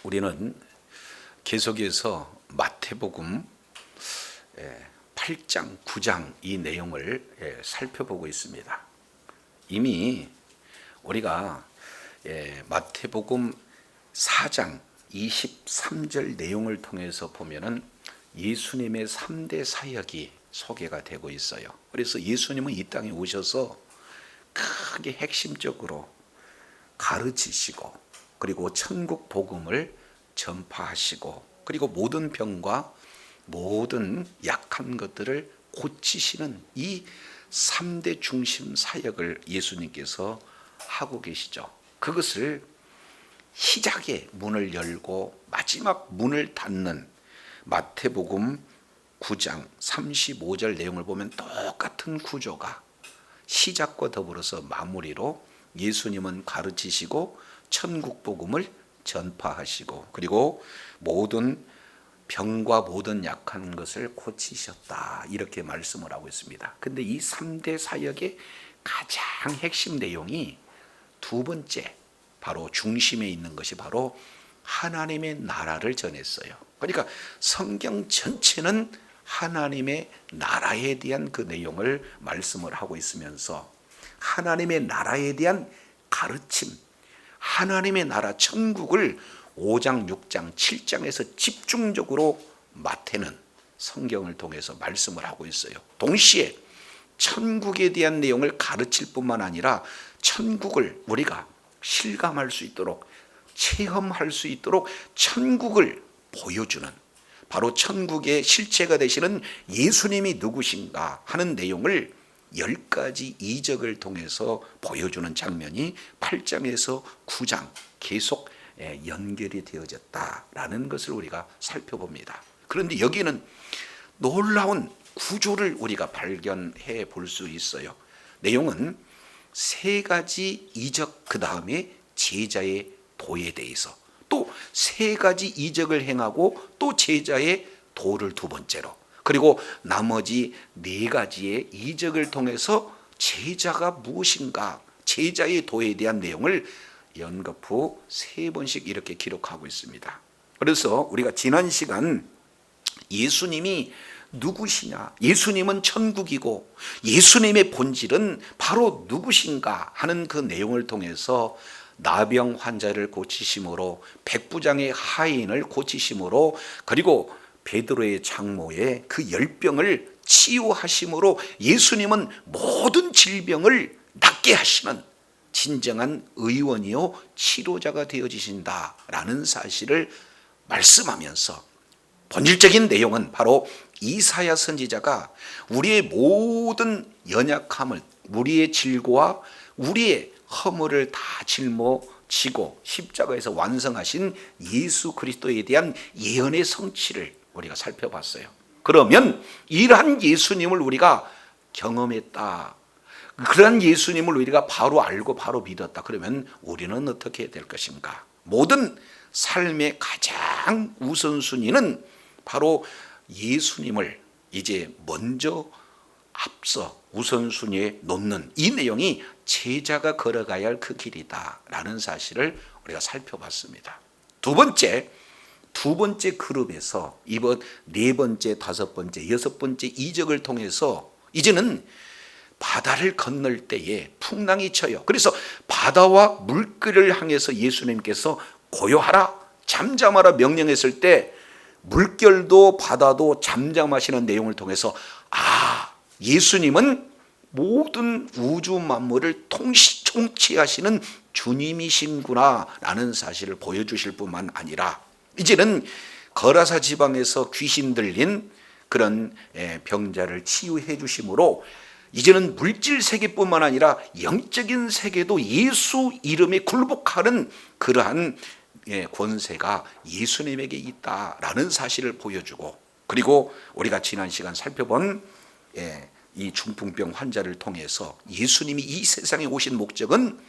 우리는 계속해서 마태복음 8장, 9장 이 내용을 살펴보고 있습니다. 이미 우리가 마태복음 4장 23절 내용을 통해서 보면은 예수님의 3대 사역이 소개가 되고 있어요. 그래서 예수님은 이 땅에 오셔서 크게 핵심적으로 가르치시고, 그리고 천국 복음을 전파하시고, 그리고 모든 병과 모든 약한 것들을 고치시는 이 3대 중심 사역을 예수님께서 하고 계시죠. 그것을 시작의 문을 열고 마지막 문을 닫는 마태복음 9장 35절 내용을 보면 똑같은 구조가 시작과 더불어서 마무리로 예수님은 가르치시고 천국 복음을 전파하시고, 그리고 모든 병과 모든 약한 것을 고치셨다, 이렇게 말씀을 하고 있습니다. 근데 이 3대 사역의 가장 핵심 내용이 두 번째, 바로 중심에 있는 것이 바로 하나님의 나라를 전했어요. 그러니까 성경 전체는 하나님의 나라에 대한 그 내용을 말씀을 하고 있으면서 하나님의 나라에 대한 가르침, 하나님의 나라 천국을 5장, 6장, 7장에서 집중적으로 마태는 성경을 통해서 말씀을 하고 있어요. 동시에 천국에 대한 내용을 가르칠 뿐만 아니라 천국을 우리가 실감할 수 있도록, 체험할 수 있도록 천국을 보여주는, 바로 천국의 실체가 되시는 예수님이 누구신가 하는 내용을 10가지 이적을 통해서 보여주는 장면이 8장에서 9장 계속 연결이 되어졌다라는 것을 우리가 살펴봅니다. 그런데 여기는 놀라운 구조를 우리가 발견해 볼 수 있어요. 내용은 3가지 이적, 그 다음에 제자의 도에 대해서, 또 3가지 이적을 행하고 또 제자의 도를 두 번째로, 그리고 나머지 4가지의 이적을 통해서 제자가 무엇인가, 제자의 도에 대한 내용을 연거푸 3번씩 이렇게 기록하고 있습니다. 그래서 우리가 지난 시간 예수님이 누구시냐, 예수님은 천국이고 예수님의 본질은 바로 누구신가 하는 그 내용을 통해서 나병 환자를 고치심으로, 백부장의 하인을 고치심으로, 그리고 베드로의 장모의 그 열병을 치유하심으로 예수님은 모든 질병을 낫게 하시는 진정한 의원이요 치료자가 되어지신다라는 사실을 말씀하면서, 본질적인 내용은 바로 이사야 선지자가 우리의 모든 연약함을, 우리의 질고와 우리의 허물을 다 짊어지고 십자가에서 완성하신 예수 그리스도에 대한 예언의 성취를 우리가 살펴봤어요. 그러면 이러한 예수님을 우리가 경험했다, 그러한 예수님을 우리가 바로 알고 바로 믿었다, 그러면 우리는 어떻게 해야 될 것인가? 모든 삶의 가장 우선순위는 바로 예수님을 이제 먼저 앞서 우선순위에 놓는 이 내용이 제자가 걸어가야 할 그 길이다 라는 사실을 우리가 살펴봤습니다. 두 번째 그룹에서 이번 4번째, 5번째, 6번째 이적을 통해서 이제는 바다를 건널 때에 풍랑이 쳐요. 그래서 바다와 물길을 향해서 예수님께서 고요하라, 잠잠하라 명령했을 때 물결도 바다도 잠잠하시는 내용을 통해서 예수님은 모든 우주 만물을 통치하시는 주님이신구나 라는 사실을 보여주실 뿐만 아니라, 이제는 거라사 지방에서 귀신 들린 그런 병자를 치유해 주심으로 이제는 물질 세계뿐만 아니라 영적인 세계도 예수 이름에 굴복하는 그러한 권세가 예수님에게 있다라는 사실을 보여주고, 그리고 우리가 지난 시간 살펴본 이 중풍병 환자를 통해서 예수님이 이 세상에 오신 목적은,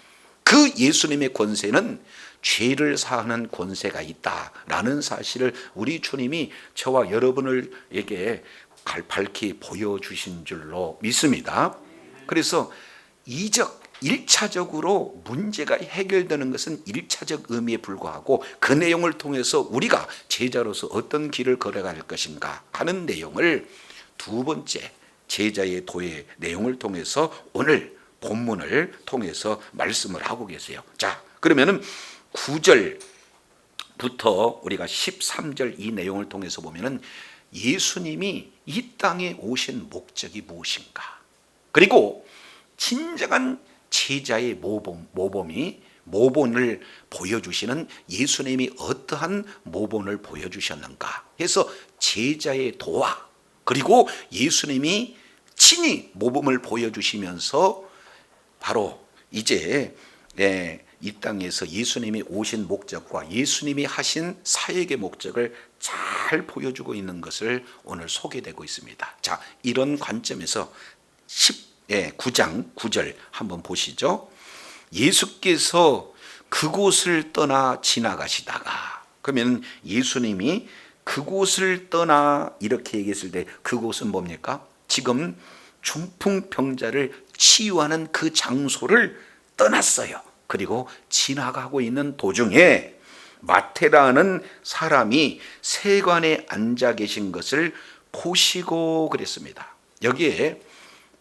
그 예수님의 권세는 죄를 사하는 권세가 있다라는 사실을 우리 주님이 저와 여러분에게 밝히 보여주신 줄로 믿습니다. 그래서 이적, 일차적으로 문제가 해결되는 것은 일차적 의미에 불과하고 그 내용을 통해서 우리가 제자로서 어떤 길을 걸어갈 것인가 하는 내용을 두 번째 제자의 도의 내용을 통해서 오늘 본문을 통해서 말씀을 하고 계세요. 자, 그러면은 9절부터 우리가 13절 이 내용을 통해서 보면은 예수님이 이 땅에 오신 목적이 무엇인가, 그리고 진정한 제자의 모본을 보여주시는 예수님이 어떠한 모본을 보여주셨는가 해서 제자의 도와, 그리고 예수님이 친히 모범을 보여주시면서 바로 이제 이 땅에서 예수님이 오신 목적과 예수님이 하신 사역의 목적을 잘 보여주고 있는 것을 오늘 소개되고 있습니다. 자, 이런 관점에서 9장 9절 한번 보시죠. 예수께서 그곳을 떠나 지나가시다가, 그러면 예수님이 그곳을 떠나 이렇게 얘기했을 때 그곳은 뭡니까? 지금 중풍병자를 치유하는 그 장소를 떠났어요. 그리고 지나가고 있는 도중에 마태라는 사람이 세관에 앉아 계신 것을 보시고 그랬습니다. 여기에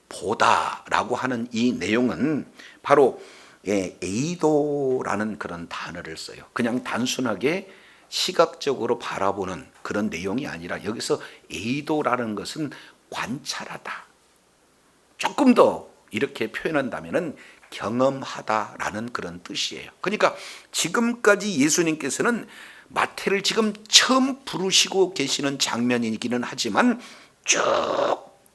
보다라고 하는 이 내용은 바로 에이도라는 그런 단어를 써요. 그냥 단순하게 시각적으로 바라보는 그런 내용이 아니라 여기서 에이도라는 것은 관찰하다, 조금 더 이렇게 표현한다면은 경험하다라는 그런 뜻이에요. 그러니까 지금까지 예수님께서는 마태를 지금 처음 부르시고 계시는 장면이기는 하지만 쭉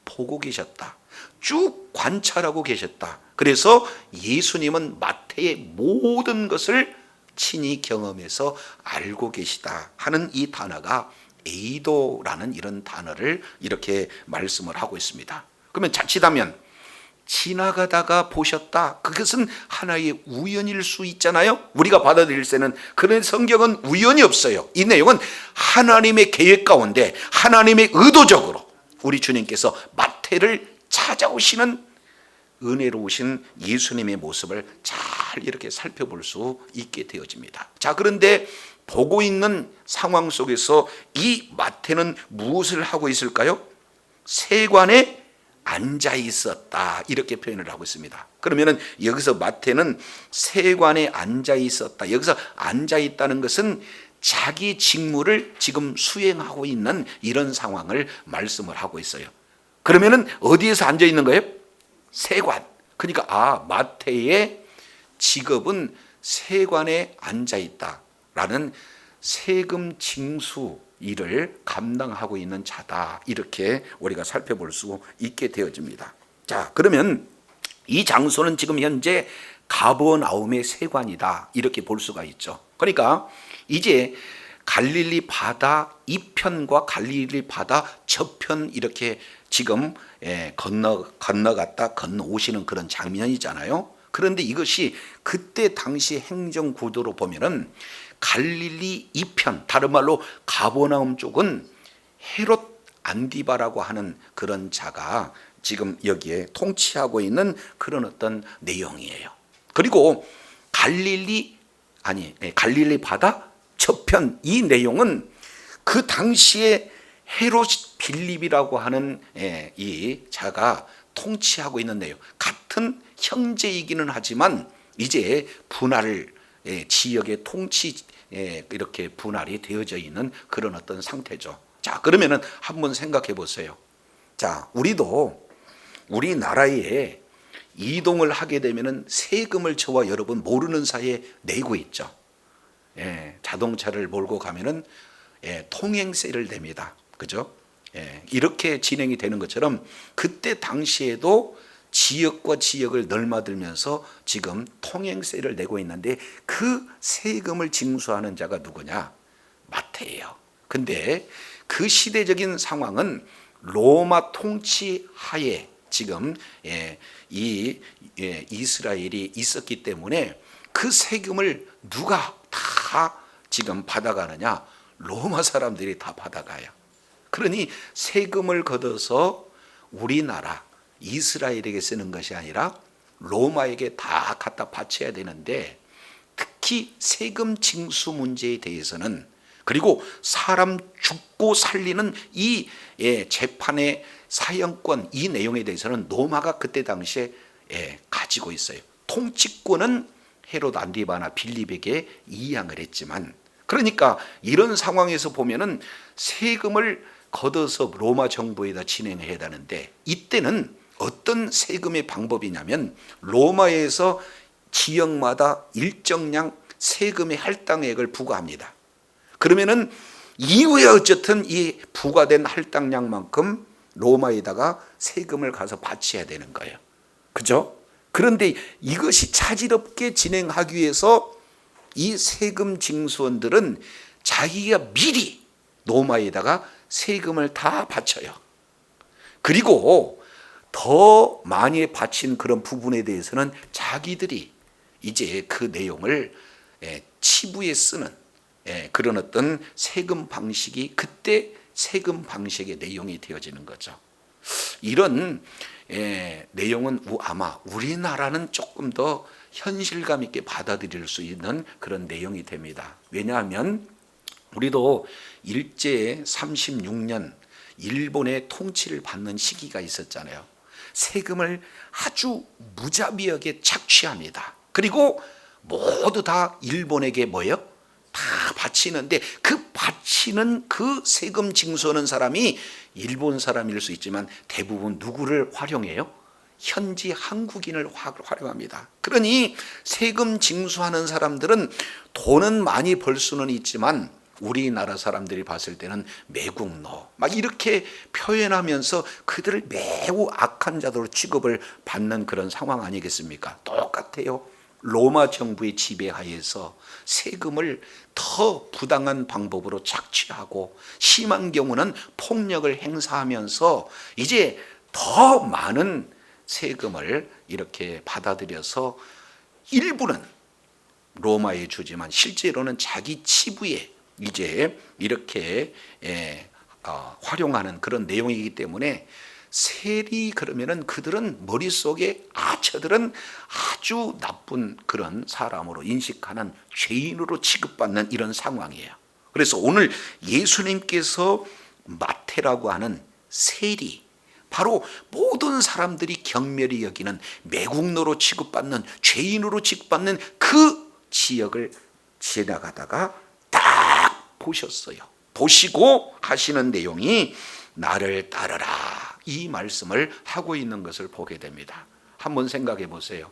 보고 계셨다, 쭉 관찰하고 계셨다. 그래서 예수님은 마태의 모든 것을 친히 경험해서 알고 계시다 하는 이 단어가 에이도라는 이런 단어를 이렇게 말씀을 하고 있습니다. 그러면 자칫하면 지나가다가 보셨다, 그것은 하나의 우연일 수 있잖아요. 우리가 받아들일 때는 그런 성경은 우연이 없어요. 이 내용은 하나님의 계획 가운데 하나님의 의도적으로 우리 주님께서 마태를 찾아오시는 은혜로우신 예수님의 모습을 잘 이렇게 살펴볼 수 있게 되어집니다. 자, 그런데 보고 있는 상황 속에서 이 마태는 무엇을 하고 있을까요? 세관에 앉아 있었다, 이렇게 표현을 하고 있습니다. 그러면은 여기서 마태는 세관에 앉아 있었다, 여기서 앉아 있다는 것은 자기 직무를 지금 수행하고 있는 이런 상황을 말씀을 하고 있어요. 그러면은 어디에서 앉아 있는 거예요? 세관. 그러니까 마태의 직업은 세관에 앉아 있다라는 세금 징수 일을 감당하고 있는 자다, 이렇게 우리가 살펴볼 수 있게 되어집니다. 자, 그러면 이 장소는 지금 현재 가버나움의 세관이다, 이렇게 볼 수가 있죠. 그러니까 이제 갈릴리 바다 이편과 갈릴리 바다 저편 이렇게 지금 건너갔다 건너오시는 그런 장면이잖아요. 그런데 이것이 그때 당시 행정 구도로 보면은 갈릴리 이편, 다른 말로 가버나움 쪽은 헤롯 안디바라고 하는 그런 자가 지금 여기에 통치하고 있는 그런 어떤 내용이에요. 그리고 갈릴리 바다 저편, 이 내용은 그 당시에 헤롯 빌립이라고 하는 이 자가 통치하고 있는 내용, 같은 형제이기는 하지만 이제 분할 지역의 통치 이렇게 분할이 되어져 있는 그런 어떤 상태죠. 자, 그러면은 한번 생각해 보세요. 자, 우리도 우리나라에 이동을 하게 되면은 세금을 저와 여러분 모르는 사이에 내고 있죠. 자동차를 몰고 가면은 통행세를 냅니다. 그죠? 이렇게 진행이 되는 것처럼 그때 당시에도 지역과 지역을 넘나들면서 지금 통행세를 내고 있는데 그 세금을 징수하는 자가 누구냐? 마태예요. 근데 그 시대적인 상황은 로마 통치 하에 지금 이 이스라엘이 있었기 때문에 그 세금을 누가 다 지금 받아가느냐? 로마 사람들이 다 받아가요. 그러니 세금을 걷어서 우리나라 이스라엘에게 쓰는 것이 아니라 로마에게 다 갖다 바쳐야 되는데, 특히 세금 징수 문제에 대해서는, 그리고 사람 죽고 살리는 이 재판의 사형권, 이 내용에 대해서는 로마가 그때 당시에 가지고 있어요. 통치권은 헤롯 안티바나 빌립에게 이양을 했지만, 그러니까 이런 상황에서 보면은 세금을 걷어서 로마 정부에다 진행해야 되는데, 이때는 어떤 세금의 방법이냐면 로마에서 지역마다 일정량 세금의 할당액을 부과합니다. 그러면은 이후에 어쨌든 이 부과된 할당량만큼 로마에다가 세금을 가서 바쳐야 되는 거예요. 그죠? 그런데 이것이 차질없게 진행하기 위해서 이 세금 징수원들은 자기가 미리 로마에다가 세금을 다 바쳐요. 그리고 더 많이 바친 그런 부분에 대해서는 자기들이 이제 그 내용을 치부에 쓰는 그런 어떤 세금 방식이 그때 세금 방식의 내용이 되어지는 거죠. 이런 내용은 아마 우리나라는 조금 더 현실감 있게 받아들일 수 있는 그런 내용이 됩니다. 왜냐하면 우리도 일제 36년 일본의 통치를 받는 시기가 있었잖아요. 세금을 아주 무자비하게 착취합니다. 그리고 모두 다 일본에게 뭐예요? 다 바치는데, 그 바치는 그 세금 징수하는 사람이 일본 사람일 수 있지만 대부분 누구를 활용해요? 현지 한국인을 활용합니다. 그러니 세금 징수하는 사람들은 돈은 많이 벌 수는 있지만 우리나라 사람들이 봤을 때는 매국노 막 이렇게 표현하면서 그들을 매우 악한 자들로 취급을 받는 그런 상황 아니겠습니까? 똑같아요. 로마 정부의 지배하에서 세금을 더 부당한 방법으로 착취하고 심한 경우는 폭력을 행사하면서 이제 더 많은 세금을 이렇게 받아들여서 일부는 로마에 주지만 실제로는 자기 치부에 이제 이렇게 활용하는 그런 내용이기 때문에 세리 그러면은 그들은 머릿속에 저들은 아주 나쁜 그런 사람으로 인식하는 죄인으로 취급받는 이런 상황이에요. 그래서 오늘 예수님께서 마태라고 하는 세리, 바로 모든 사람들이 경멸히 여기는 매국노로 취급받는 죄인으로 취급받는 그 지역을 지나가다가 딱 보셨어요. 보시고 하시는 내용이 나를 따르라, 이 말씀을 하고 있는 것을 보게 됩니다. 한번 생각해 보세요.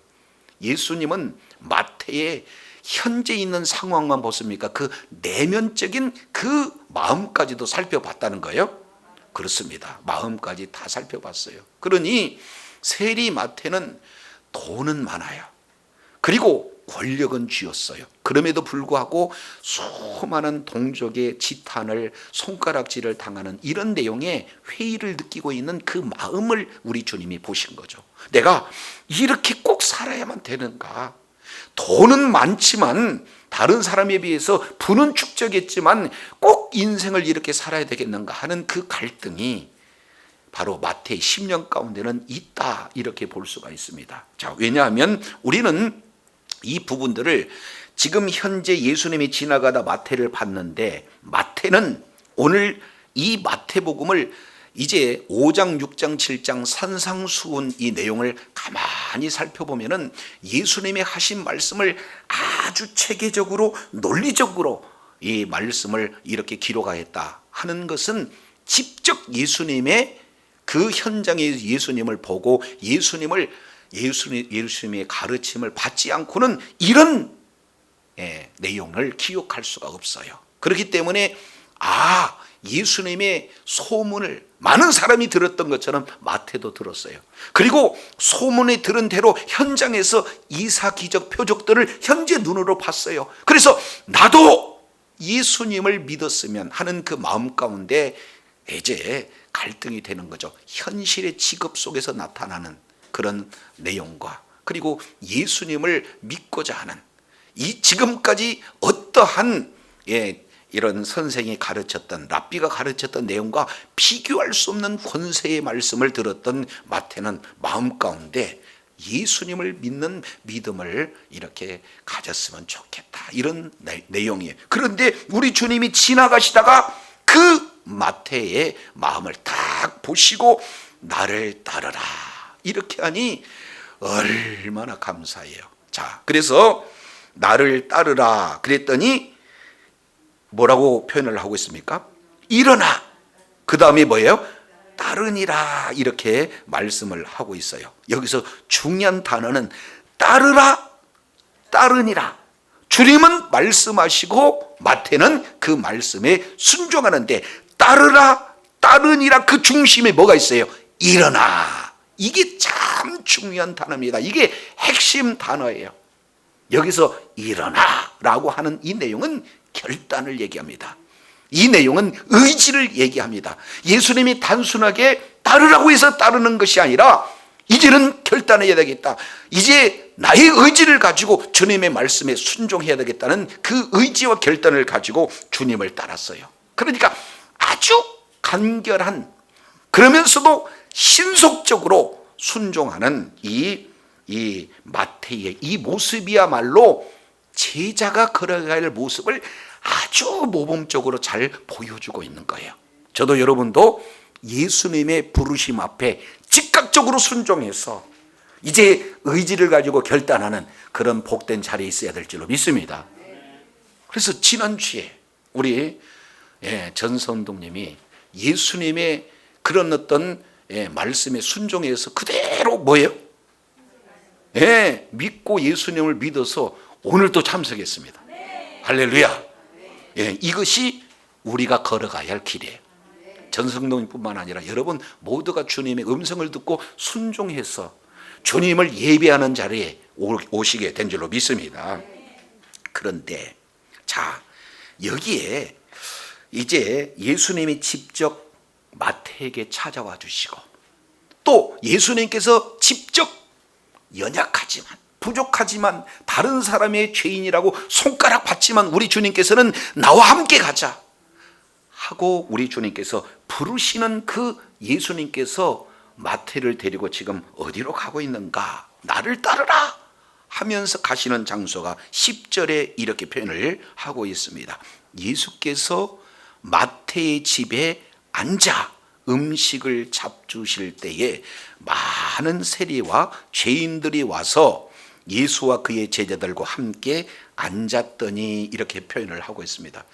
예수님은 마태의 현재 있는 상황만 보십니까? 그 내면적인 그 마음까지도 살펴봤다는 거예요? 그렇습니다. 마음까지 다 살펴봤어요. 그러니 세리 마태는 돈은 많아요. 그리고 권력은 쥐었어요. 그럼에도 불구하고 수많은 동족의 지탄을, 손가락질을 당하는 이런 내용의 회의를 느끼고 있는 그 마음을 우리 주님이 보신 거죠. 내가 이렇게 꼭 살아야만 되는가? 돈은 많지만 다른 사람에 비해서 부는 축적했지만 꼭 인생을 이렇게 살아야 되겠는가 하는 그 갈등이 바로 마태의 10년 가운데는 있다, 이렇게 볼 수가 있습니다. 자, 왜냐하면 우리는 이 부분들을 지금 현재 예수님이 지나가다 마태를 봤는데, 마태는 오늘 이 마태복음을 이제 5장, 6장, 7장 산상수훈 이 내용을 가만히 살펴보면은 예수님의 하신 말씀을 아주 체계적으로 논리적으로 이 말씀을 이렇게 기록하였다 하는 것은 직접 예수님의 그 현장에 예수님을 보고 예수님의 가르침을 받지 않고는 이런 내용을 기억할 수가 없어요. 그렇기 때문에 예수님의 소문을 많은 사람이 들었던 것처럼 마태도 들었어요. 그리고 소문에 들은 대로 현장에서 이사기적 표적들을 현재 눈으로 봤어요. 그래서 나도 예수님을 믿었으면 하는 그 마음 가운데 이제 갈등이 되는 거죠. 현실의 직업 속에서 나타나는 그런 내용과, 그리고 예수님을 믿고자 하는 이 지금까지 어떠한 이런 선생이 가르쳤던, 랍비가 가르쳤던 내용과 비교할 수 없는 권세의 말씀을 들었던 마태는 마음 가운데 예수님을 믿는 믿음을 이렇게 가졌으면 좋겠다, 이런 내용이에요. 그런데 우리 주님이 지나가시다가 그 마태의 마음을 딱 보시고 나를 따르라 이렇게 하니 얼마나 감사해요. 자, 그래서 나를 따르라 그랬더니 뭐라고 표현을 하고 있습니까? 일어나. 그 다음에 뭐예요? 따르니라 이렇게 말씀을 하고 있어요. 여기서 중요한 단어는 따르라, 따르니라. 주님은 말씀하시고 마태는 그 말씀에 순종하는데 따르라, 따르니라 그 중심에 뭐가 있어요? 일어나. 이게 참 중요한 단어입니다. 이게 핵심 단어예요. 여기서 일어나라고 하는 이 내용은 결단을 얘기합니다. 이 내용은 의지를 얘기합니다. 예수님이 단순하게 따르라고 해서 따르는 것이 아니라 이제는 결단해야 되겠다. 이제 나의 의지를 가지고 주님의 말씀에 순종해야 되겠다는 그 의지와 결단을 가지고 주님을 따랐어요. 그러니까 아주 간결한, 그러면서도 신속적으로 순종하는 이 마태의 이 모습이야말로 제자가 걸어가야 할 모습을 아주 모범적으로 잘 보여주고 있는 거예요. 저도 여러분도 예수님의 부르심 앞에 즉각적으로 순종해서 이제 의지를 가지고 결단하는 그런 복된 자리에 있어야 될 줄로 믿습니다. 그래서 지난주에 우리 전선동님이 예수님의 그런 어떤 말씀에 순종해서 그대로 뭐예요? 믿고 예수님을 믿어서 오늘 또 참석했습니다. 할렐루야. 이것이 우리가 걸어가야 할 길이에요. 전성동뿐만 아니라 여러분 모두가 주님의 음성을 듣고 순종해서 주님을 예배하는 자리에 오시게 된 줄로 믿습니다. 그런데 자, 여기에 이제 예수님이 직접 마태에게 찾아와 주시고 또 예수님께서 직접 연약하지만 부족하지만 다른 사람의 죄인이라고 손가락 받지만 우리 주님께서는 나와 함께 가자 하고 우리 주님께서 부르시는 그 예수님께서 마태를 데리고 지금 어디로 가고 있는가? 나를 따르라 하면서 가시는 장소가 10절에 이렇게 표현을 하고 있습니다. 예수께서 마태의 집에 앉아 음식을 잡수실 때에 많은 세리와 죄인들이 와서 예수와 그의 제자들과 함께 앉았더니 이렇게 표현을 하고 있습니다.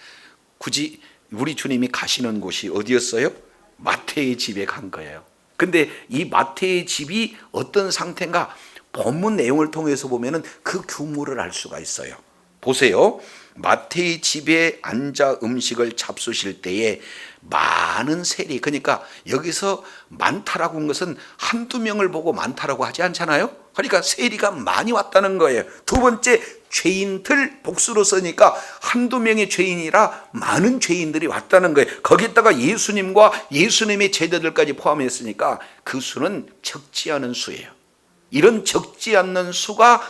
굳이 우리 주님이 가시는 곳이 어디였어요? 마태의 집에 간 거예요. 근데 이 마태의 집이 어떤 상태인가? 본문 내용을 통해서 보면은 그 규모를 알 수가 있어요. 보세요. 마태의 집에 앉아 음식을 잡수실 때에 많은 세리, 그러니까 여기서 많다라고 한 것은 한두 명을 보고 많다라고 하지 않잖아요. 그러니까 세리가 많이 왔다는 거예요. 두 번째, 죄인들 복수로 쓰니까 한두 명의 죄인이라 많은 죄인들이 왔다는 거예요. 거기다가 예수님과 예수님의 제자들까지 포함했으니까 그 수는 적지 않은 수예요. 이런 적지 않는 수가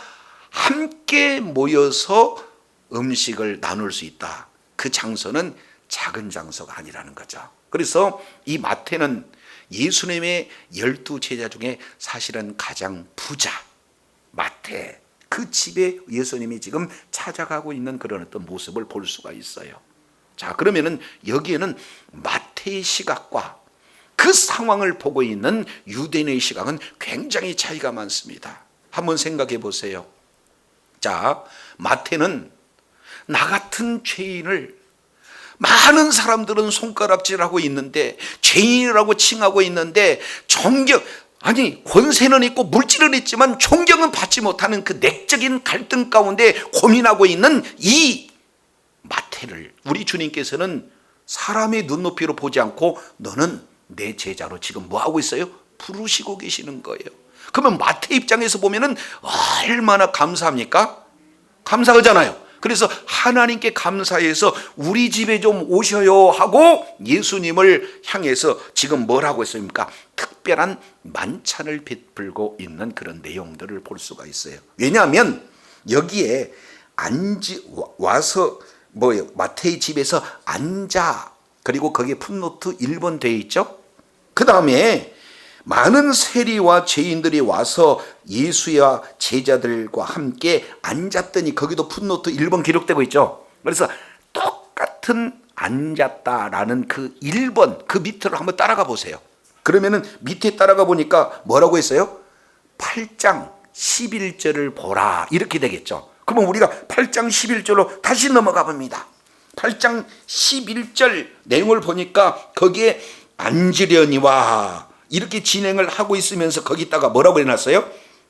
함께 모여서 음식을 나눌 수 있다. 그 장소는 작은 장소가 아니라는 거죠. 그래서 이 마태는 예수님의 12 제자 중에 사실은 가장 부자 마태, 그 집에 예수님이 지금 찾아가고 있는 그런 어떤 모습을 볼 수가 있어요. 자, 그러면은 여기에는 마태의 시각과 그 상황을 보고 있는 유대인의 시각은 굉장히 차이가 많습니다. 한번 생각해 보세요. 자, 마태는 나 같은 죄인을 많은 사람들은 손가락질하고 있는데 죄인이라고 칭하고 있는데 권세는 있고 물질은 있지만 존경은 받지 못하는 그 내적인 갈등 가운데 고민하고 있는 이 마태를 우리 주님께서는 사람의 눈높이로 보지 않고 너는 내 제자로 지금 뭐하고 있어요? 부르시고 계시는 거예요. 그러면 마태 입장에서 보면은 얼마나 감사합니까? 감사하잖아요. 그래서 하나님께 감사해서 우리 집에 좀 오셔요 하고 예수님을 향해서 지금 뭐라고 했습니까? 특별한 만찬을 베풀고 있는 그런 내용들을 볼 수가 있어요. 왜냐하면 여기에 와서 마태의 집에서 앉아, 그리고 거기에 풋노트 1번 되어 있죠. 그 다음에 많은 세리와 죄인들이 와서 예수와 제자들과 함께 앉았더니, 거기도 풋노트 1번 기록되고 있죠. 그래서 똑같은 앉았다라는 그 1번, 그 밑으로 한번 따라가 보세요. 그러면은 밑에 따라가 보니까 뭐라고 했어요? 8장 11절을 보라, 이렇게 되겠죠. 그러면 우리가 8장 11절로 다시 넘어가 봅니다. 8장 11절 내용을 보니까 거기에 앉으려니와 이렇게 진행을 하고 있으면서 거기다가 뭐라고 해놨어요?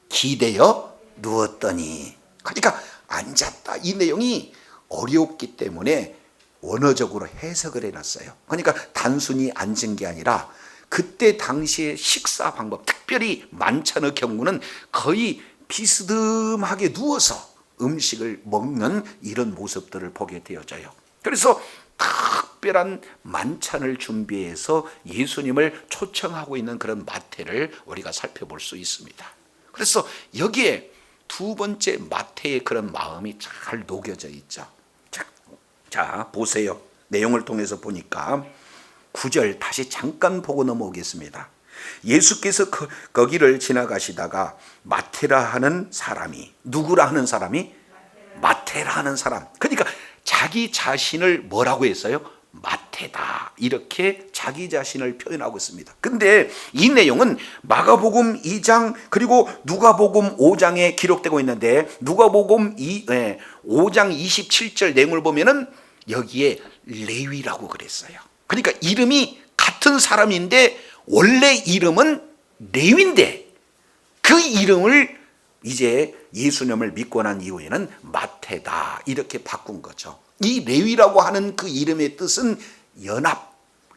기대어 누웠더니. 그러니까 앉았다, 이 내용이 어렵기 때문에 원어적으로 해석을 해놨어요. 그러니까 단순히 앉은 게 아니라 그때 당시의 식사 방법, 특별히 만찬의 경우는 거의 비스듬하게 누워서 음식을 먹는 이런 모습들을 보게 되어져요. 그래서 특별한 만찬을 준비해서 예수님을 초청하고 있는 그런 마태를 우리가 살펴볼 수 있습니다. 그래서 여기에 두 번째 마태의 그런 마음이 잘 녹여져 있죠. 자, 보세요. 내용을 통해서 보니까 9절 다시 잠깐 보고 넘어오겠습니다. 예수께서 거기를 지나가시다가 마태라 하는 사람이, 누구라 하는 사람이? 마태라 하는 사람. 그러니까 자기 자신을 뭐라고 했어요? 마태다, 이렇게 자기 자신을 표현하고 있습니다. 근데 이 내용은 마가복음 2장 그리고 누가복음 5장에 기록되고 있는데, 누가복음 5장 27절 내용을 보면은 여기에 레위라고 그랬어요. 그러니까 이름이 같은 사람인데 원래 이름은 레위인데 그 이름을 이제 예수님을 믿고 난 이후에는 마태다, 이렇게 바꾼 거죠. 이 레위라고 하는 그 이름의 뜻은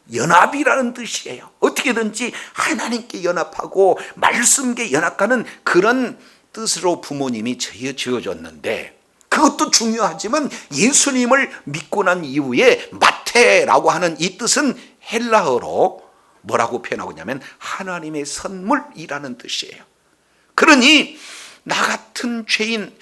연합이라는 뜻이에요. 어떻게든지 하나님께 연합하고 말씀께 연합하는 그런 뜻으로 부모님이 지어줬는데, 그것도 중요하지만 예수님을 믿고 난 이후에 마태라고 하는 이 뜻은 헬라어로 뭐라고 표현하고 있냐면 하나님의 선물이라는 뜻이에요. 그러니 나 같은 죄인,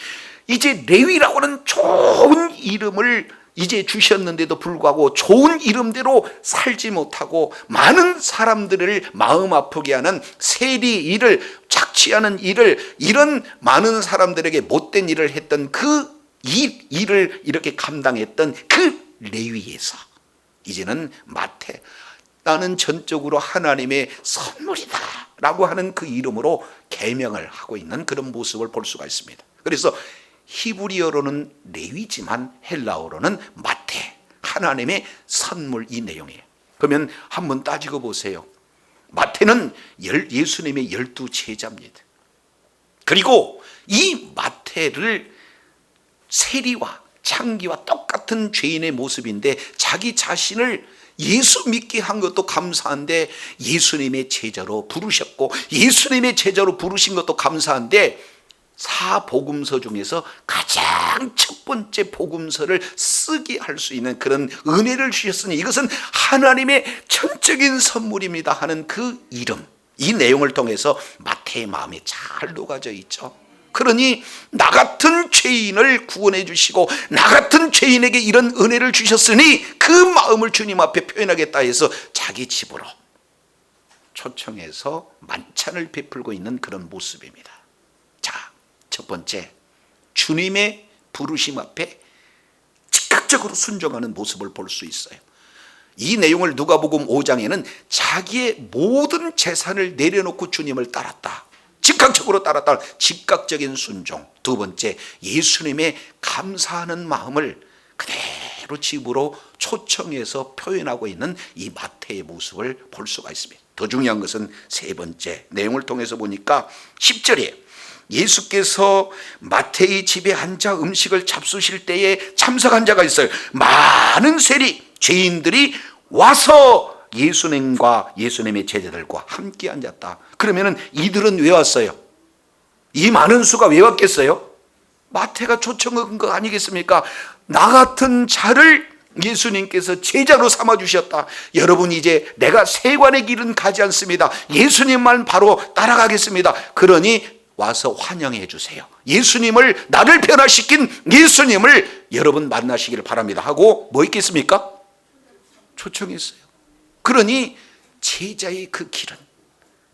이제 레위라고는 좋은 이름을 이제 주셨는데도 불구하고 좋은 이름대로 살지 못하고 많은 사람들을 마음 아프게 하는 세리 일을, 착취하는 일을, 이런 많은 사람들에게 못된 일을 했던 그 일을 이렇게 감당했던 그 레위에서 이제는 마태, 나는 전적으로 하나님의 선물이다 라고 하는 그 이름으로 계명을 하고 있는 그런 모습을 볼 수가 있습니다. 그래서 히브리어로는 레위지만 헬라어로는 마태, 하나님의 선물, 이 내용이에요. 그러면 한번 따지고 보세요. 마태는 예수님의 12 제자입니다. 그리고 이 마태를 세리와 창기와 똑같은 죄인의 모습인데 자기 자신을 예수 믿게 한 것도 감사한데 예수님의 제자로 부르셨고, 예수님의 제자로 부르신 것도 감사한데 사복음서 중에서 가장 첫 번째 복음서를 쓰게 할 수 있는 그런 은혜를 주셨으니 이것은 하나님의 전적인 선물입니다 하는 그 이름, 이 내용을 통해서 마태의 마음에 잘 녹아져 있죠. 그러니 나 같은 죄인을 구원해 주시고 나 같은 죄인에게 이런 은혜를 주셨으니 그 마음을 주님 앞에 표현하겠다 해서 자기 집으로 초청해서 만찬을 베풀고 있는 그런 모습입니다. 자, 첫 번째, 주님의 부르심 앞에 즉각적으로 순종하는 모습을 볼 수 있어요. 이 내용을 누가복음 5장에는 자기의 모든 재산을 내려놓고 주님을 따랐다, 즉각적으로 따랐다, 즉각적인 순종. 두 번째, 예수님의 감사하는 마음을 그대로 집으로 초청해서 표현하고 있는 이 마태의 모습을 볼 수가 있습니다. 더 중요한 것은 세 번째, 내용을 통해서 보니까 10절에 예수께서 마태의 집에 앉아 음식을 잡수실 때에 참석한 자가 있어요. 많은 세리, 죄인들이 와서 예수님과 예수님의 제자들과 함께 앉았다. 그러면은 이들은 왜 왔어요? 이 많은 수가 왜 왔겠어요? 마태가 초청한 거 아니겠습니까? 나 같은 자를 예수님께서 제자로 삼아 주셨다. 여러분, 이제 내가 세관의 길은 가지 않습니다. 예수님만 바로 따라가겠습니다. 그러니 와서 환영해 주세요. 예수님을, 나를 변화시킨 예수님을 여러분 만나시기를 바랍니다 하고 뭐 있겠습니까? 초청했어요. 그러니 제자의 그 길은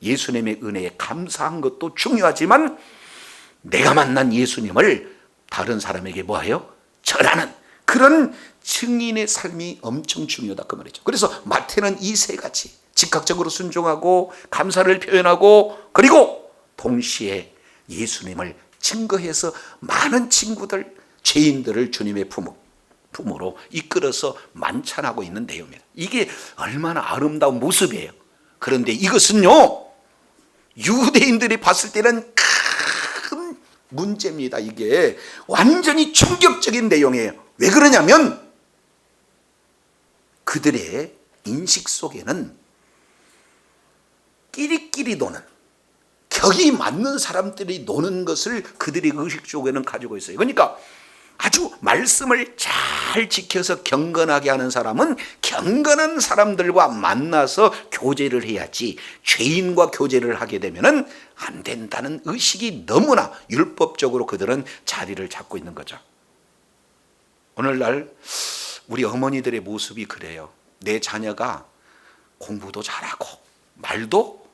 예수님의 은혜에 감사한 것도 중요하지만 내가 만난 예수님을 다른 사람에게 뭐해요? 전하는 그런 증인의 삶이 엄청 중요하다 그 말이죠. 그래서 마태는 이 세 가지 즉각적으로 순종하고 감사를 표현하고 그리고 동시에 예수님을 증거해서 많은 친구들, 죄인들을 주님의 품으로 이끌어서 만찬하고 있는 내용입니다. 이게 얼마나 아름다운 모습이에요. 그런데 이것은요, 유대인들이 봤을 때는 큰 문제입니다. 이게 완전히 충격적인 내용이에요. 왜 그러냐면 그들의 인식 속에는 끼리끼리 노는, 격이 맞는 사람들이 노는 것을 그들의 의식 속에는 가지고 있어요. 그러니까 아주 말씀을 잘 지켜서 경건하게 하는 사람은 경건한 사람들과 만나서 교제를 해야지, 죄인과 교제를 하게 되면 안 된다는 의식이 너무나 율법적으로 그들은 자리를 잡고 있는 거죠. 오늘날 우리 어머니들의 모습이 그래요. 내 자녀가 공부도 잘하고 말도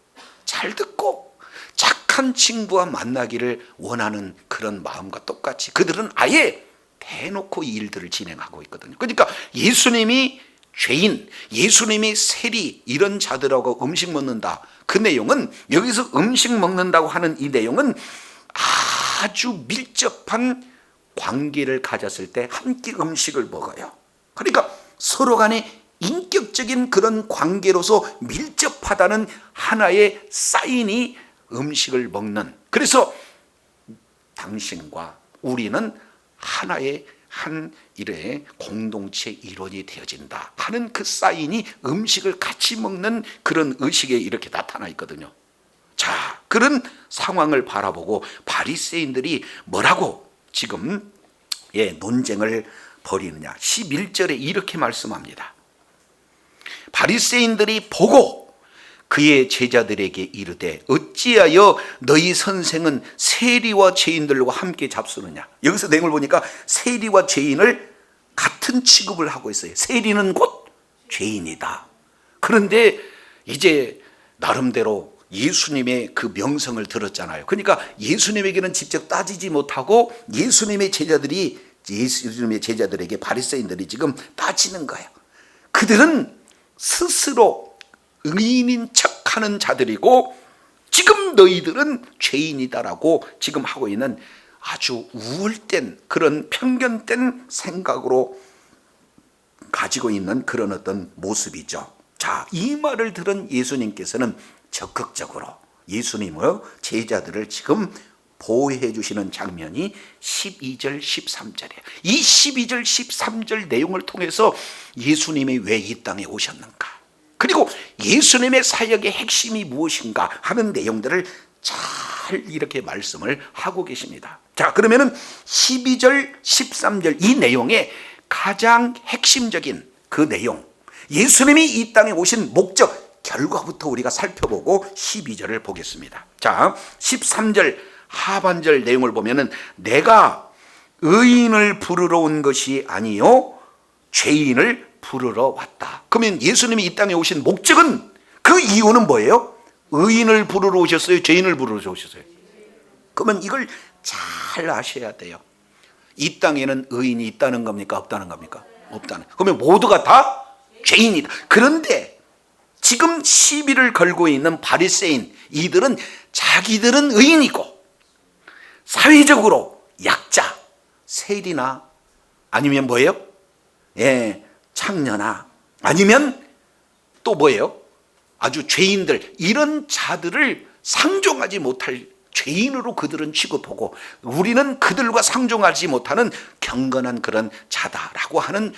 잘 듣고 착한 친구와 만나기를 원하는 그런 마음과 똑같이 그들은 아예 대놓고 이 일들을 진행하고 있거든요. 그러니까 예수님이 죄인, 예수님이 세리 이런 자들하고 음식 먹는다. 그 내용은 여기서 음식 먹는다고 하는 이 내용은 아주 밀접한 관계를 가졌을 때 함께 음식을 먹어요. 그러니까 서로 간에 인격적인 그런 관계로서 밀접하다는 하나의 사인이 음식을 먹는, 그래서 당신과 우리는 하나의 한 일의 공동체 일원이 되어진다 하는 그 사인이 음식을 같이 먹는 그런 의식에 이렇게 나타나 있거든요. 자, 그런 상황을 바라보고 바리새인들이 뭐라고 지금 논쟁을 벌이느냐. 11절에 이렇게 말씀합니다. 바리새인들이 보고 그의 제자들에게 이르되 어찌하여 너희 선생은 세리와 죄인들과 함께 잡수느냐. 여기서 내용을 보니까 세리와 죄인을 같은 취급을 하고 있어요. 세리는 곧 죄인이다. 그런데 이제 나름대로 예수님의 그 명성을 들었잖아요. 그러니까 예수님에게는 직접 따지지 못하고 예수님의 제자들에게 바리새인들이 지금 따지는 거예요. 그들은 스스로 의인인 척하는 자들이고 지금 너희들은 죄인이다라고 지금 하고 있는 아주 우월된 그런 편견된 생각으로 가지고 있는 그런 어떤 모습이죠. 자, 이 말을 들은 예수님께서는 적극적으로 예수님의 제자들을 지금 보호해 주시는 장면이 12절 13절이에요. 이 12절 13절 내용을 통해서 예수님이 왜 이 땅에 오셨는가, 그리고 예수님의 사역의 핵심이 무엇인가 하는 내용들을 잘 이렇게 말씀을 하고 계십니다. 자, 그러면은 12절 13절 이 내용의 가장 핵심적인 그 내용, 예수님이 이 땅에 오신 목적 결과부터 우리가 살펴보고 12절을 보겠습니다. 자, 13절 하반절 내용을 보면은 내가 의인을 부르러 온 것이 아니요 죄인을 부르러 왔다. 그러면 예수님이 이 땅에 오신 목적은, 그 이유는 뭐예요? 의인을 부르러 오셨어요? 죄인을 부르러 오셨어요? 그러면 이걸 잘 아셔야 돼요. 이 땅에는 의인이 있다는 겁니까? 없다는 겁니까? 없다는. 그러면 모두가 다 죄인이다. 그런데 지금 시비를 걸고 있는 바리새인, 이들은 자기들은 의인이고 사회적으로 약자, 세리나 아니면 뭐예요? 창녀나 아니면 또 뭐예요? 아주 죄인들, 이런 자들을 상종하지 못할 죄인으로 그들은 취급하고 우리는 그들과 상종하지 못하는 경건한 그런 자다라고 하는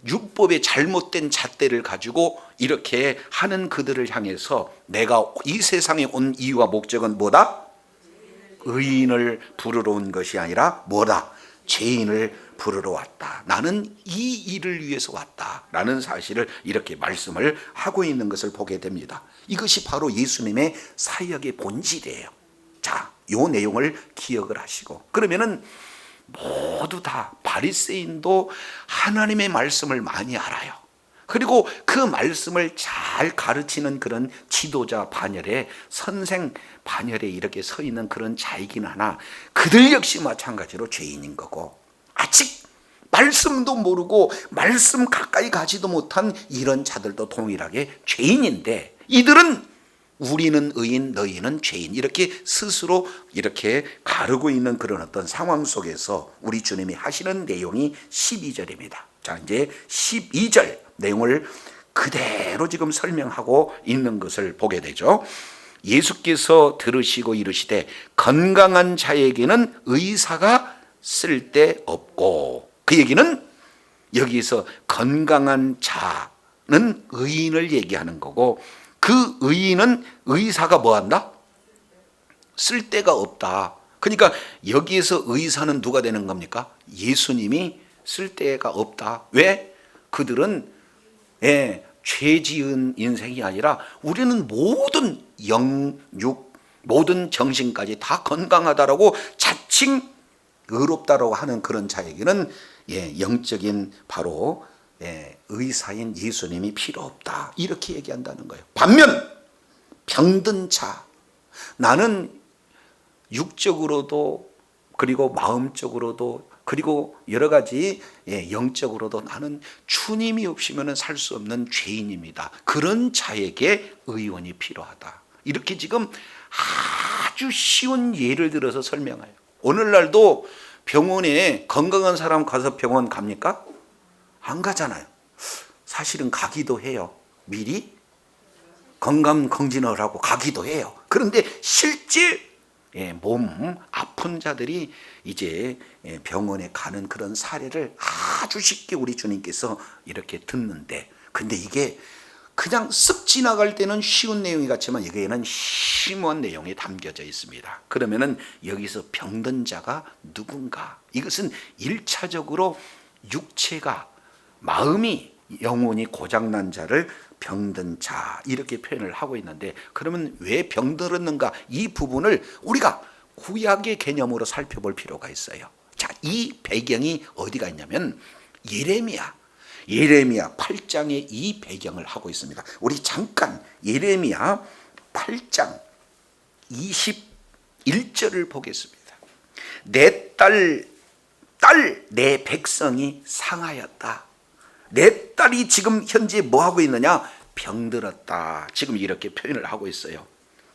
율법의 잘못된 잣대를 가지고 이렇게 하는 그들을 향해서 내가 이 세상에 온 이유와 목적은 뭐다? 의인을 부르러 온 것이 아니라 뭐다? 죄인을 부르러 왔다. 나는 이 일을 위해서 왔다 라는 사실을 이렇게 말씀을 하고 있는 것을 보게 됩니다. 이것이 바로 예수님의 사역의 본질이에요. 자, 이 내용을 기억을 하시고, 그러면은 모두 다 바리새인도 하나님의 말씀을 많이 알아요. 그리고 그 말씀을 잘 가르치는 그런 지도자 반열에, 선생 반열에 이렇게 서 있는 그런 자이긴 하나 그들 역시 마찬가지로 죄인인 거고, 아직 말씀도 모르고 말씀 가까이 가지도 못한 이런 자들도 동일하게 죄인인데, 이들은 우리는 의인 너희는 죄인 이렇게 스스로 이렇게 가르고 있는 그런 어떤 상황 속에서 우리 주님이 하시는 내용이 12절입니다. 자, 이제 12절 내용을 그대로 지금 설명하고 있는 것을 보게 되죠. 예수께서 들으시고 이르시되 건강한 자에게는 의사가 쓸데없고, 그 얘기는 여기서 건강한 자는 의인을 얘기하는 거고, 그 의인은 의사가 뭐한다? 쓸데가 없다. 그러니까 여기에서 의사는 누가 되는 겁니까? 예수님이 쓸데가 없다. 왜? 그들은 죄 지은 인생이 아니라 우리는 모든 영육, 모든 정신까지 다 건강하다라고 자칭 의롭다라고 하는 그런 자에게는 영적인 바로 의사인 예수님이 필요 없다, 이렇게 얘기한다는 거예요. 반면 병든 자, 나는 육적으로도 그리고 마음적으로도 그리고 여러 가지 영적으로도 나는 주님이 없이면 살 수 없는 죄인입니다. 그런 자에게 의원이 필요하다. 이렇게 지금 아주 쉬운 예를 들어서 설명해요. 오늘날도 병원에 건강한 사람 가서 병원 갑니까? 안 가잖아요. 사실은 가기도 해요. 미리 건강검진을 하고 가기도 해요. 그런데 실제 몸 아픈 자들이 이제 병원에 가는 그런 사례를 아주 쉽게 우리 주님께서 이렇게 듣는데, 근데 이게 그냥 쓱 지나갈 때는 쉬운 내용이 같지만 여기에는 심오한 내용이 담겨져 있습니다. 그러면은 여기서 병든 자가 누군가? 이것은 1차적으로 육체가, 마음이, 영혼이 고장난 자를 병든 자 이렇게 표현을 하고 있는데, 그러면 왜 병들었는가? 이 부분을 우리가 구약의 개념으로 살펴볼 필요가 있어요. 자, 이 배경이 어디가 있냐면 예레미야 8장에 이 배경을 하고 있습니다. 우리 잠깐 예레미야 8장 21절을 보겠습니다. 내 딸 내 백성이 상하였다. 내 딸이 지금 현재 뭐 하고 있느냐? 병들었다. 지금 이렇게 표현을 하고 있어요.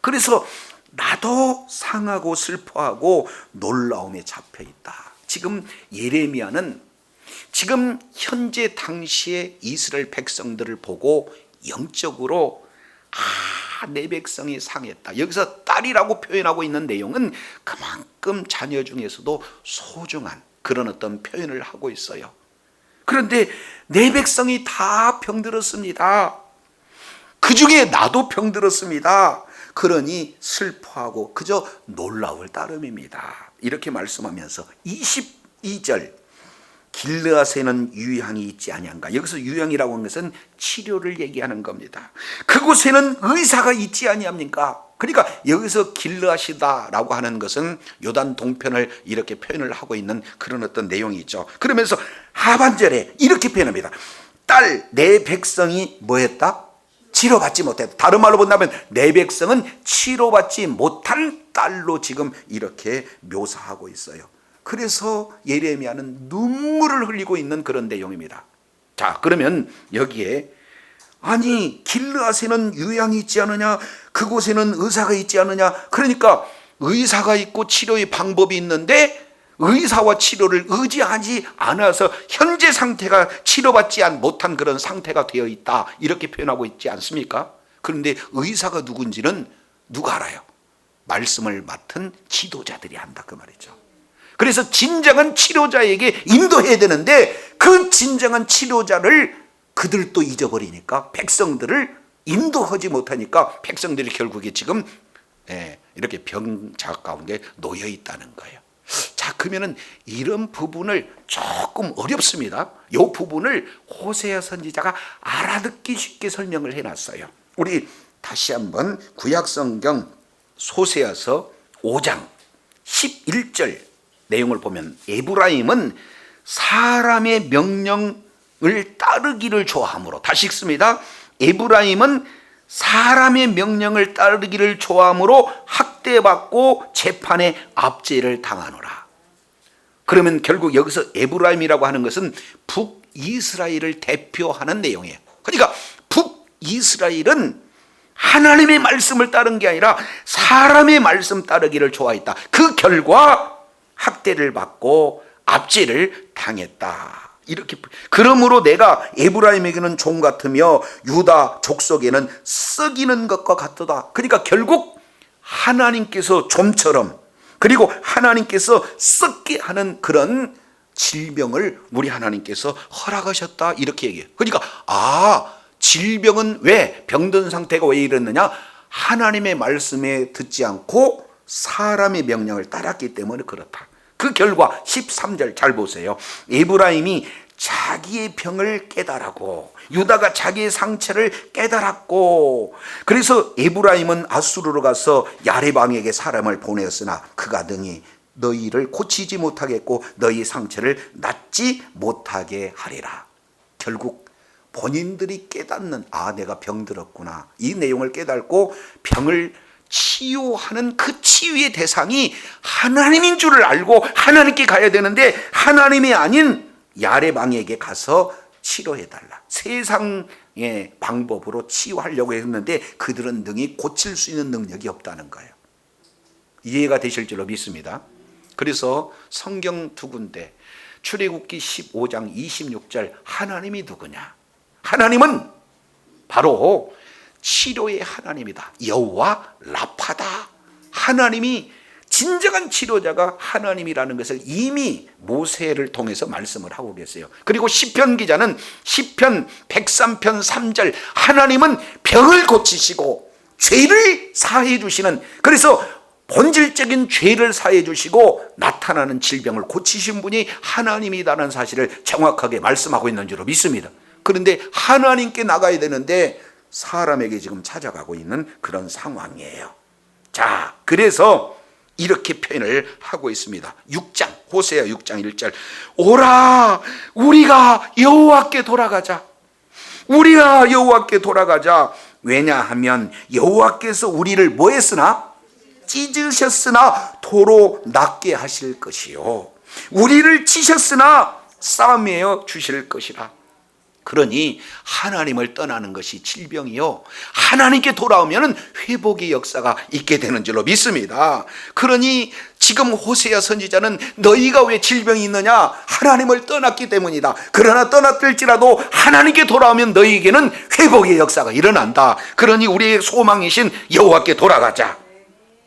그래서 나도 상하고 슬퍼하고 놀라움에 잡혀 있다. 지금 예레미야는 지금 현재 당시에 이스라엘 백성들을 보고 영적으로 내 백성이 상했다. 여기서 딸이라고 표현하고 있는 내용은 그만큼 자녀 중에서도 소중한 그런 어떤 표현을 하고 있어요. 그런데 내 백성이 다 병들었습니다. 그 중에 나도 병들었습니다. 그러니 슬퍼하고 그저 놀라울 따름입니다. 이렇게 말씀하면서 22절 길르앗에는 유향이 있지 아니한가. 여기서 유향이라고 하는 것은 치료를 얘기하는 겁니다. 그곳에는 의사가 있지 아니합니까? 그러니까 여기서 길르앗이다라고 하는 것은 요단 동편을 이렇게 표현을 하고 있는 그런 어떤 내용이 있죠. 그러면서 하반절에 이렇게 표현합니다. 딸 내 백성이 뭐했다? 치료받지 못했다. 다른 말로 본다면 내 백성은 치료받지 못한 딸로 지금 이렇게 묘사하고 있어요. 그래서 예레미야는 눈물을 흘리고 있는 그런 내용입니다. 자, 그러면 여기에 아니 길르앗에는 유향이 있지 않느냐, 그곳에는 의사가 있지 않느냐. 그러니까 의사가 있고 치료의 방법이 있는데 의사와 치료를 의지하지 않아서 현재 상태가 치료받지 못한 그런 상태가 되어 있다, 이렇게 표현하고 있지 않습니까? 그런데 의사가 누군지는 누가 알아요? 말씀을 맡은 지도자들이 안다, 그 말이죠. 그래서 진정한 치료자에게 인도해야 되는데 그 진정한 치료자를 그들도 잊어버리니까 백성들을 인도하지 못하니까 백성들이 결국에 지금 이렇게 병자 가운데 놓여 있다는 거예요. 자, 그러면은 이런 부분을 조금 어렵습니다. 이 부분을 호세아 선지자가 알아듣기 쉽게 설명을 해놨어요. 우리 다시 한번 구약성경 호세아서 5장 11절 내용을 보면 에브라임은 사람의 명령 따르기를 좋아하므로. 다시 읽습니다. 에브라임은 사람의 명령을 따르기를 좋아하므로 학대받고 재판에 압제를 당하노라. 그러면 결국 여기서 에브라임이라고 하는 것은 북이스라엘을 대표하는 내용이에요. 그러니까 북이스라엘은 하나님의 말씀을 따른 게 아니라 사람의 말씀 따르기를 좋아했다. 그 결과 학대를 받고 압제를 당했다. 이렇게. 그러므로 내가 에브라임에게는 종 같으며 유다 족속에는 썩이는 것과 같도다. 그러니까 결국 하나님께서 좀처럼, 그리고 하나님께서 썩게 하는 그런 질병을 우리 하나님께서 허락하셨다, 이렇게 얘기해요. 그러니까 질병은 왜, 병든 상태가 왜 이랬느냐? 하나님의 말씀에 듣지 않고 사람의 명령을 따랐기 때문에 그렇다. 그 결과 13절 잘 보세요. 에브라임이 자기의 병을 깨달았고 유다가 자기의 상처를 깨달았고, 그래서 에브라임은 아수르로 가서 야레방에게 사람을 보내었으나 그가 능히 너희를 고치지 못하겠고 너희 상처를 낫지 못하게 하리라. 결국 본인들이 깨닫는, 내가 병들었구나, 이 내용을 깨닫고 병을 치유하는 그 치유의 대상이 하나님인 줄을 알고 하나님께 가야 되는데 하나님이 아닌 야레방에게 가서 치료해달라, 세상의 방법으로 치유하려고 했는데 그들은 능히 고칠 수 있는 능력이 없다는 거예요. 이해가 되실 줄로 믿습니다. 그래서 성경 두 군데, 출애굽기 15장 26절, 하나님이 누구냐? 하나님은 바로 치료의 하나님이다. 여호와 라파다. 하나님이, 진정한 치료자가 하나님이라는 것을 이미 모세를 통해서 말씀을 하고 계세요. 그리고 시편 기자는 시편 103편 3절, 하나님은 병을 고치시고 죄를 사해 주시는, 그래서 본질적인 죄를 사해 주시고 나타나는 질병을 고치신 분이 하나님이라는 사실을 정확하게 말씀하고 있는 줄로 믿습니다. 그런데 하나님께 나가야 되는데 사람에게 지금 찾아가고 있는 그런 상황이에요. 자, 그래서 이렇게 표현을 하고 있습니다. 6장, 호세아 6장 1절, 오라 우리가 여호와께 돌아가자. 우리가 여호와께 돌아가자. 왜냐하면 여호와께서 우리를 뭐 했으나? 찢으셨으나 도로 낫게 하실 것이요, 우리를 치셨으나 싸매어 주실 것이라. 그러니 하나님을 떠나는 것이 질병이요, 하나님께 돌아오면 회복의 역사가 있게 되는 줄로 믿습니다. 그러니 지금 호세아 선지자는 너희가 왜 질병이 있느냐? 하나님을 떠났기 때문이다. 그러나 떠났을지라도 하나님께 돌아오면 너희에게는 회복의 역사가 일어난다. 그러니 우리의 소망이신 여호와께 돌아가자.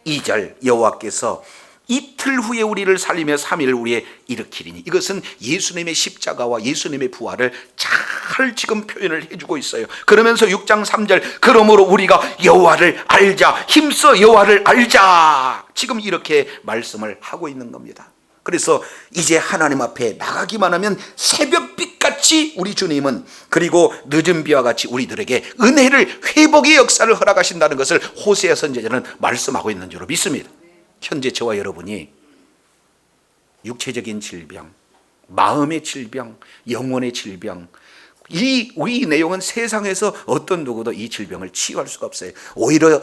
2절, 여호와께서 이틀 후에 우리를 살리며 3일 후에 일으키리니. 이것은 예수님의 십자가와 예수님의 부활을 잘 지금 표현을 해주고 있어요. 그러면서 6장 3절, 그러므로 우리가 여호와를 알자, 힘써 여호와를 알자, 지금 이렇게 말씀을 하고 있는 겁니다. 그래서 이제 하나님 앞에 나가기만 하면 새벽빛같이 우리 주님은, 그리고 늦은 비와 같이 우리들에게 은혜를, 회복의 역사를 허락하신다는 것을 호세아 선지자는 말씀하고 있는 줄로 믿습니다. 현재 저와 여러분이 육체적인 질병, 마음의 질병, 영혼의 질병, 이 내용은 세상에서 어떤 누구도 이 질병을 치유할 수가 없어요. 오히려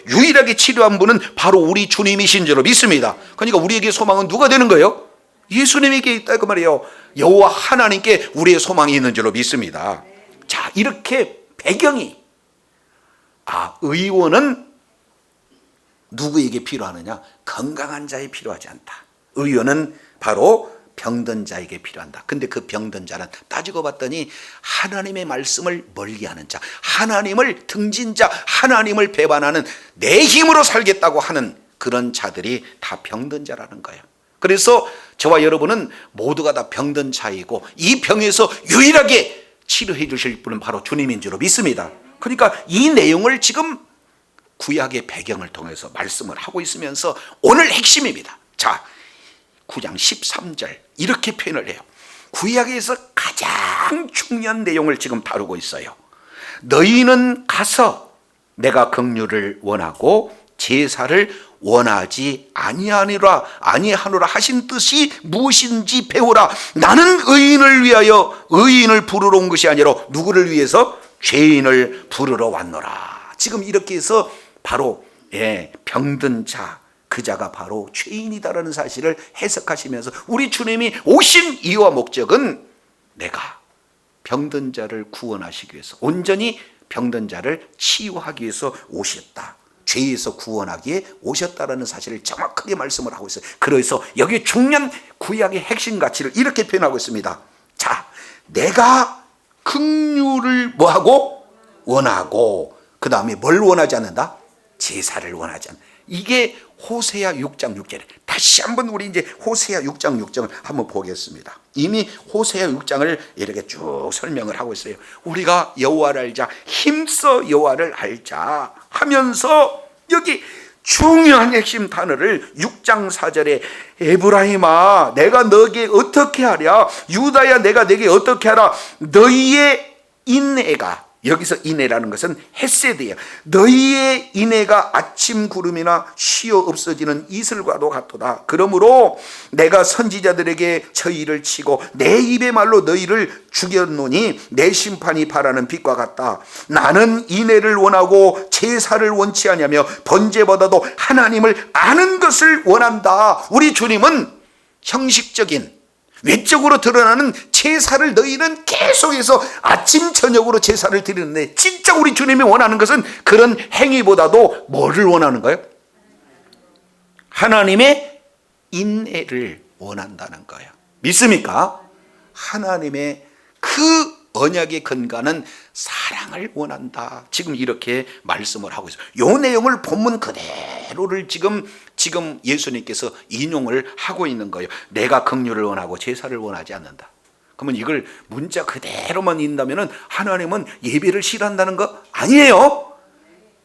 유일하게 치료한 분은 바로 우리 주님이신 줄로 믿습니다. 그러니까 우리에게 소망은 누가 되는 거예요? 예수님에게 있다 그 말이에요. 여호와 하나님께 우리의 소망이 있는 줄로 믿습니다. 자, 이렇게 배경이, 의원은 누구에게 필요하느냐? 건강한 자에 필요하지 않다. 의원은 바로 병든 자에게 필요한다. 근데 그 병든 자는 따지고 봤더니 하나님의 말씀을 멀리하는 자, 하나님을 등진 자, 하나님을 배반하는, 내 힘으로 살겠다고 하는 그런 자들이 다 병든 자라는 거예요. 그래서 저와 여러분은 모두가 다 병든 자이고 이 병에서 유일하게 치료해 주실 분은 바로 주님인 줄로 믿습니다. 그러니까 이 내용을 지금 구약의 배경을 통해서 말씀을 하고 있으면서 오늘 핵심입니다. 자, 9장 13절 이렇게 표현을 해요. 구약에서 가장 중요한 내용을 지금 다루고 있어요. 너희는 가서 내가 긍휼을 원하고 제사를 원하지 아니하노라 하신 뜻이 무엇인지 배우라. 나는 의인을 위하여 의인을 부르러 온 것이 아니라 누구를 위해서? 죄인을 부르러 왔노라. 지금 이렇게 해서 바로 병든 자, 그 자가 바로 죄인이다라는 사실을 해석하시면서 우리 주님이 오신 이유와 목적은 내가 병든 자를 구원하시기 위해서, 온전히 병든 자를 치유하기 위해서 오셨다. 죄에서 구원하기에 오셨다라는 사실을 정확하게 말씀을 하고 있어요. 그래서 여기 중요한 구약의 핵심 가치를 이렇게 표현하고 있습니다. 자, 내가 긍휼을 뭐하고? 원하고, 그 다음에 뭘 원하지 않는다? 제사를 원하지 않는다. 이게 호세아 6장 6절에 다시 한번 우리 이제 호세아 6장 6절을 한번 보겠습니다. 이미 호세아 6장을 이렇게 쭉 설명을 하고 있어요. 우리가 여호와를 알자, 힘써 여호와를 알자 하면서 여기 중요한 핵심 단어를 6장 4절에 에브라임아 내가 너에게 어떻게 하랴, 유다야 내가 내게 어떻게 하라, 너희의 인애가, 여기서 인애라는 것은 헷세드예요. 너희의 인애가 아침 구름이나 쉬어 없어지는 이슬과도 같도다. 그러므로 내가 선지자들에게 저희를 치고 내 입의 말로 너희를 죽였노니 내 심판이 바라는 빛과 같다. 나는 인애를 원하고 제사를 원치 아니하며 번제보다도 하나님을 아는 것을 원한다. 우리 주님은 형식적인 외적으로 드러나는 제사를 너희는 계속해서 아침 저녁으로 제사를 드리는데, 진짜 우리 주님이 원하는 것은 그런 행위보다도 뭐를 원하는 거예요? 하나님의 인애를 원한다는 거예요. 믿습니까? 하나님의 그 언약의 근간은 사랑을 원한다. 지금 이렇게 말씀을 하고 있어요. 이 내용을 본문 그대로를 지금 예수님께서 인용을 하고 있는 거예요. 내가 긍휼을 원하고 제사를 원하지 않는다. 그러면 이걸 문자 그대로만 읽는다면 하나님은 예배를 싫어한다는 거 아니에요.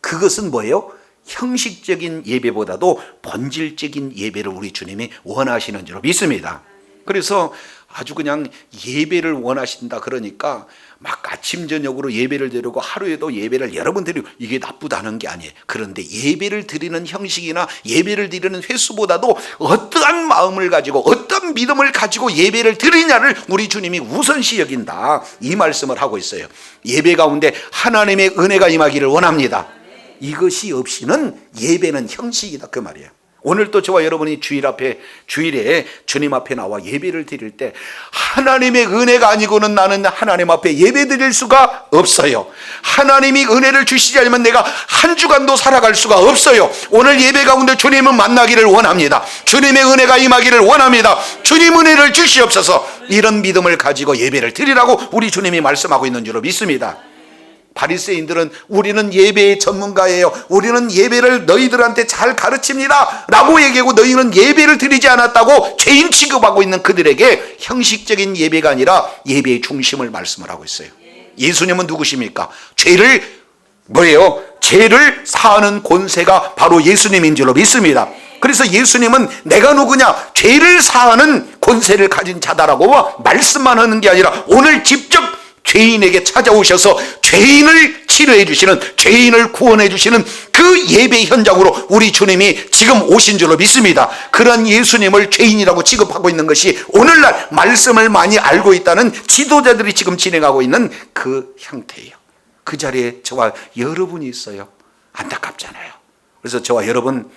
그것은 뭐예요? 형식적인 예배보다도 본질적인 예배를 우리 주님이 원하시는 줄로 믿습니다. 그래서 아주 그냥 예배를 원하신다 그러니까 막 아침 저녁으로 예배를 드리고 하루에도 예배를 여러 번 드리고 이게 나쁘다는 게 아니에요. 그런데 예배를 드리는 형식이나 예배를 드리는 횟수보다도 어떠한 마음을 가지고 어떤 믿음을 가지고 예배를 드리냐를 우리 주님이 우선시 여긴다, 이 말씀을 하고 있어요. 예배 가운데 하나님의 은혜가 임하기를 원합니다. 이것이 없이는 예배는 형식이다 그 말이에요. 오늘 또 저와 여러분이 주일에 주님 앞에 나와 예배를 드릴 때 하나님의 은혜가 아니고는 나는 하나님 앞에 예배 드릴 수가 없어요. 하나님이 은혜를 주시지 않으면 내가 한 주간도 살아갈 수가 없어요. 오늘 예배 가운데 주님은 만나기를 원합니다. 주님의 은혜가 임하기를 원합니다. 주님 은혜를 주시옵소서. 이런 믿음을 가지고 예배를 드리라고 우리 주님이 말씀하고 있는 줄로 믿습니다. 바리새인들은 우리는 예배의 전문가예요, 우리는 예배를 너희들한테 잘 가르칩니다 라고 얘기하고 너희는 예배를 드리지 않았다고 죄인 취급하고 있는 그들에게 형식적인 예배가 아니라 예배의 중심을 말씀을 하고 있어요. 예수님은 누구십니까? 죄를 사하는 권세가 바로 예수님인 줄로 믿습니다. 그래서 예수님은 내가 누구냐? 죄를 사하는 권세를 가진 자다라고 말씀만 하는 게 아니라 오늘 직접 죄인에게 찾아오셔서 죄인을 치료해 주시는, 죄인을 구원해 주시는 그 예배 현장으로 우리 주님이 지금 오신 줄로 믿습니다. 그런 예수님을 죄인이라고 취급하고 있는 것이 오늘날 말씀을 많이 알고 있다는 지도자들이 지금 진행하고 있는 그 형태예요. 그 자리에 저와 여러분이 있어요. 안타깝잖아요. 그래서 저와 여러분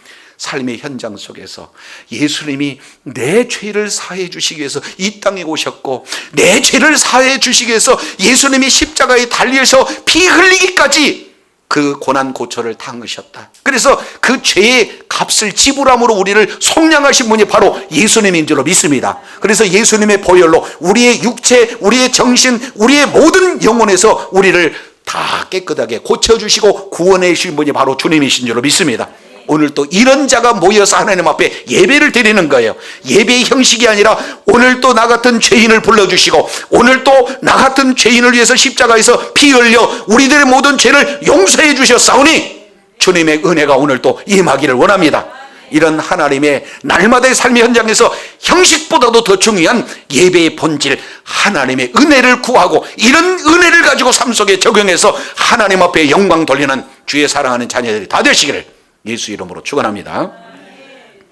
삶의 현장 속에서 예수님이 내 죄를 사해 주시기 위해서 이 땅에 오셨고, 내 죄를 사해 주시기 위해서 예수님이 십자가에 달려서 피 흘리기까지 그 고난 고초를 당하셨다. 그래서 그 죄의 값을 지불함으로 우리를 속량하신 분이 바로 예수님인 줄로 믿습니다. 그래서 예수님의 보혈로 우리의 육체, 우리의 정신, 우리의 모든 영혼에서 우리를 다 깨끗하게 고쳐주시고 구원해 주신 분이 바로 주님이신 줄로 믿습니다. 오늘 또 이런 자가 모여서 하나님 앞에 예배를 드리는 거예요. 예배의 형식이 아니라 오늘 또 나 같은 죄인을 불러주시고, 오늘 또 나 같은 죄인을 위해서 십자가에서 피 흘려 우리들의 모든 죄를 용서해 주셨사오니 주님의 은혜가 오늘 또 임하기를 원합니다. 이런 하나님의 날마다의 삶의 현장에서 형식보다도 더 중요한 예배의 본질, 하나님의 은혜를 구하고 이런 은혜를 가지고 삶 속에 적용해서 하나님 앞에 영광 돌리는 주의 사랑하는 자녀들이 다 되시기를 예수 이름으로 축원합니다.